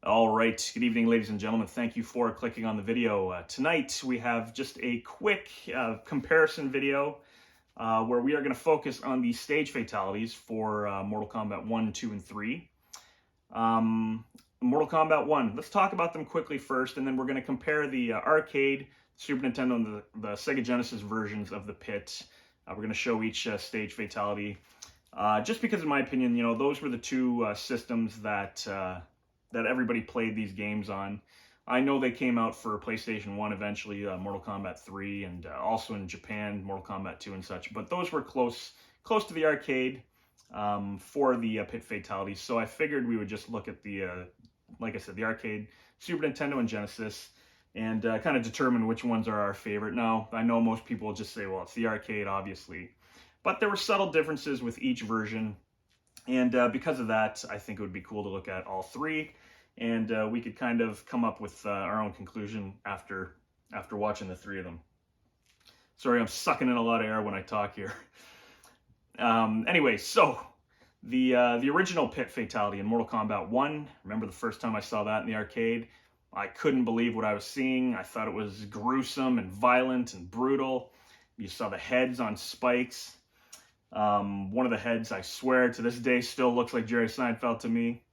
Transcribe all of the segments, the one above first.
All right, good evening, ladies and gentlemen. Thank you for clicking on the video. Tonight, we have just a quick comparison video where we are going to focus on the stage fatalities for Mortal Kombat 1, 2, and 3. Mortal Kombat 1, let's talk about them quickly first, and then we're going to compare the arcade, Super Nintendo, and the Sega Genesis versions of the pit. We're going to show each stage fatality. Just because, in my opinion, those were the two systems that everybody played these games on. I know they came out for PlayStation 1 eventually, Mortal Kombat 3, and also in Japan, Mortal Kombat 2 and such. But those were close to the arcade for the pit fatalities. So I figured we would just look at the, like I said, the arcade, Super Nintendo, and Genesis, and kind of determine which ones are our favorite. Now, I know most people will just say, well, it's the arcade, obviously. But there were subtle differences with each version. And because of that, I think it would be cool to look at all three, and we could kind of come up with our own conclusion after watching the three of them. Sorry, I'm sucking in a lot of air when I talk here. Anyway, so the original pit fatality in Mortal Kombat 1, remember the first time I saw that in the arcade? I couldn't believe what I was seeing. I thought it was gruesome and violent and brutal. You saw the heads on spikes. One of the heads, I swear, to this day still looks like Jerry Seinfeld to me.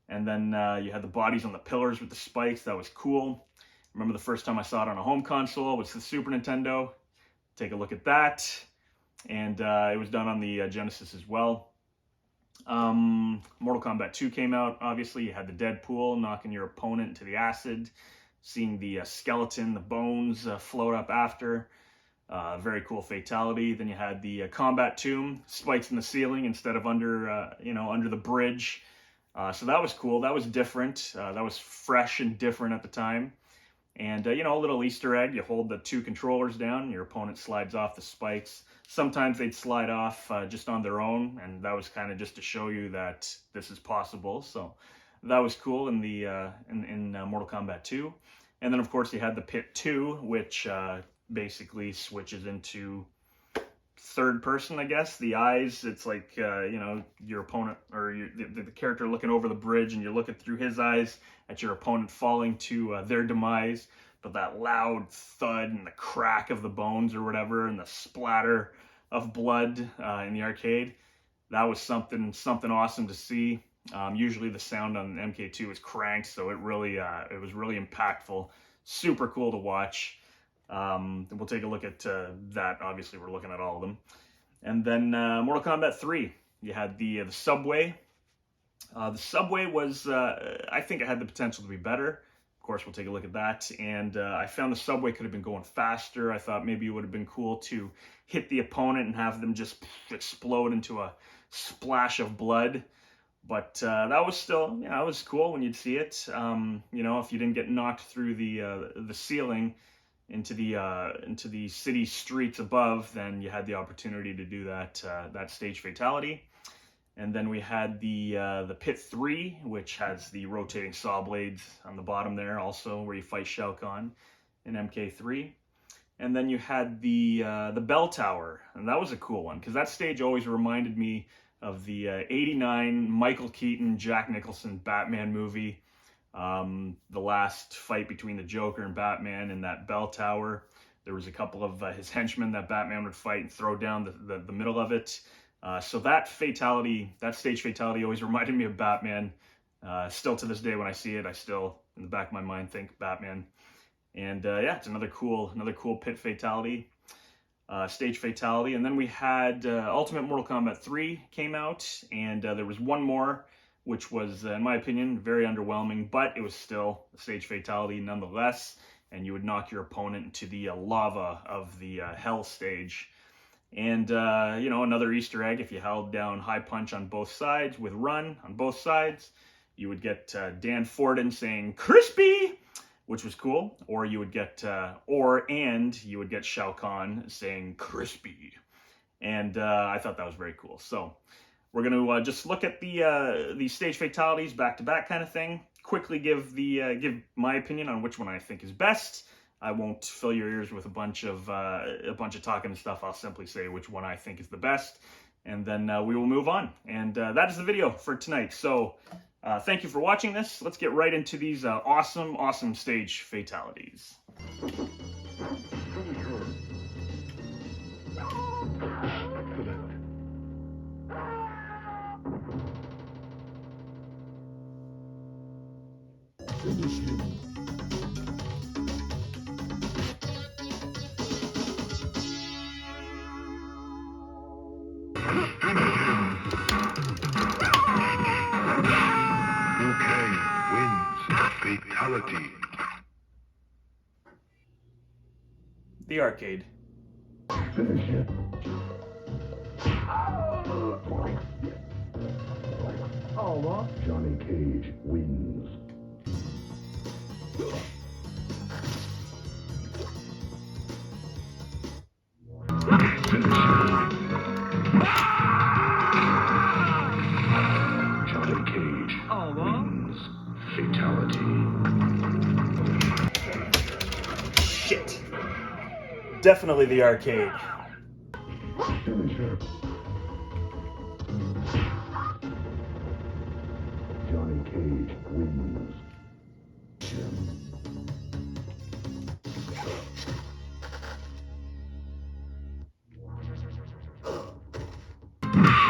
And then you had the bodies on the pillars with the spikes. That was cool. Remember the first time I saw it on a home console was the Super Nintendo. Take a look at that. And it was done on the Genesis as well. Mortal Kombat 2 came out, obviously. You had the Deadpool knocking your opponent into the acid. Seeing the skeleton, the bones float up after. Very cool fatality. Then you had the combat tomb, spikes in the ceiling instead of under the bridge. So that was cool. That was different. That was fresh and different at the time. And, a little Easter egg. You hold the two controllers down, your opponent slides off the spikes. Sometimes they'd slide off just on their own, and that was kind of just to show you that this is possible. So that was cool in the in Mortal Kombat 2. And then, of course, you had the Pit 2, which basically switches into third person, I guess. The eyes, it's like, your opponent, or the character looking over the bridge, and you're looking through his eyes at your opponent falling to their demise. But that loud thud and the crack of the bones or whatever, and the splatter of blood in the arcade, that was something awesome to see. Usually the sound on MK2 is cranked, so it was really impactful. Super cool to watch. We'll take a look at that. Obviously, we're looking at all of them. And then Mortal Kombat 3, you had the subway. The subway was, I think it had the potential to be better. Of course, we'll take a look at that. And I found the subway could have been going faster. I thought maybe it would have been cool to hit the opponent and have them just explode into a splash of blood. But that was still, it was cool when you'd see it. If you didn't get knocked through the ceiling into the city streets above, then you had the opportunity to do that stage fatality. And then we had the Pit 3, which has the rotating saw blades on the bottom there, also where you fight Shao Kahn in MK3. And then you had the bell tower, and that was a cool one because that stage always reminded me of the '89 Michael Keaton, Jack Nicholson Batman movie. The last fight between the Joker and Batman in that bell tower. There was a couple of his henchmen that Batman would fight and throw down the middle of it. So that stage fatality always reminded me of Batman. Still to this day when I see it, I still, in the back of my mind, think Batman. And it's another cool pit fatality, stage fatality. And then we had Ultimate Mortal Kombat 3 came out, and there was one more, which was, in my opinion, very underwhelming, but it was still a stage fatality nonetheless, and you would knock your opponent into the lava of the Hell stage. And, another Easter egg, if you held down high punch on both sides with run on both sides, you would get Dan Forden saying, "Crispy!" which was cool, or you would get, you would get Shao Kahn saying, "Crispy." And I thought that was very cool. So we're going to just look at the stage fatalities back-to-back kind of thing. Quickly give my opinion on which one I think is best. I won't fill your ears with a bunch of talking and stuff. I'll simply say which one I think is the best, and then we will move on. And that is the video for tonight. So Thank you for watching this. Let's get right into these awesome stage fatalities. Fatality. The arcade. Finish it. Oh, Johnny Cage wins. Finish it. Johnny Cage wins. Fatality. Shit. Definitely the arcade. Finisher. Johnny Cage wins.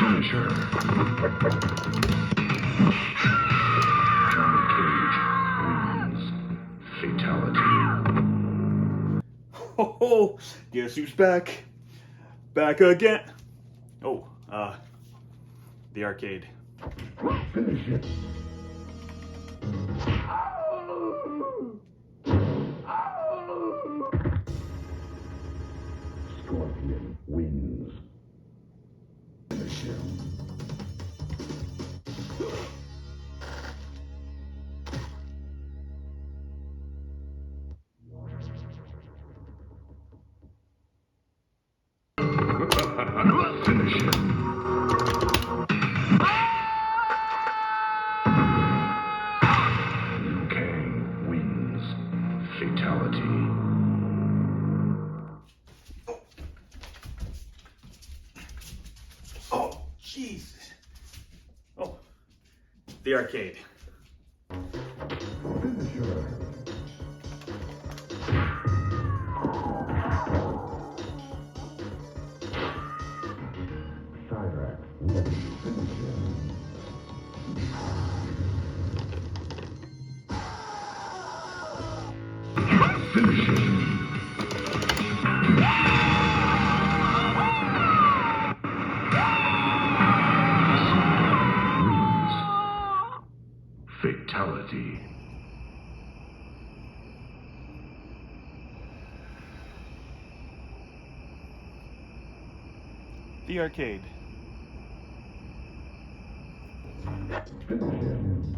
Finisher. Johnny Cage wins. Fatality. Oh, guess who's back? Back again. Oh, the arcade. Finish it. Scorpion wins. Finish him. Finish him. Liu Kang wins. Fatality. Oh, Jesus. Oh, the arcade. Finisher. Cyrax wins. Finish him. Finish him. Wins. Fatality. The arcade. Finish him.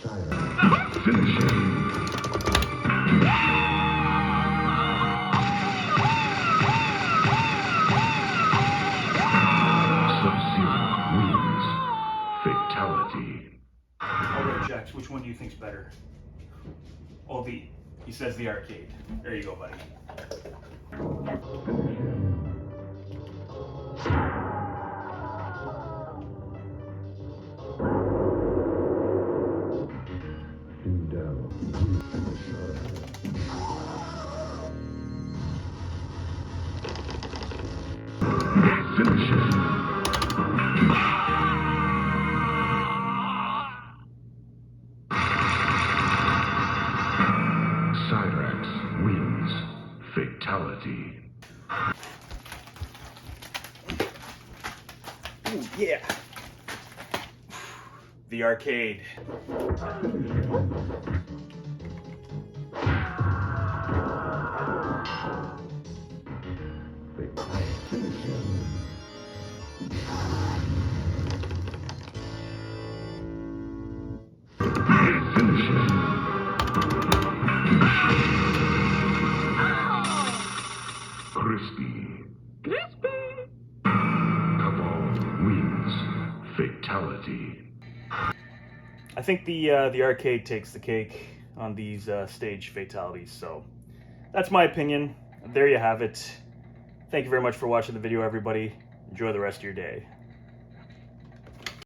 Cyrax. Finish him. Sub-Zero wins. Fatality. All right, Jax, which one do you think's better? Oh, he says the arcade. There you go, buddy. Finish him. Fidel. Finisher. Finish him. Cyrax wins. Fatality. Ooh, yeah. The arcade. Crispy. Cabal wins. Fatality. I think the arcade takes the cake on these stage fatalities, so that's my opinion. There you have it. Thank you very much for watching the video, everybody. Enjoy the rest of your day.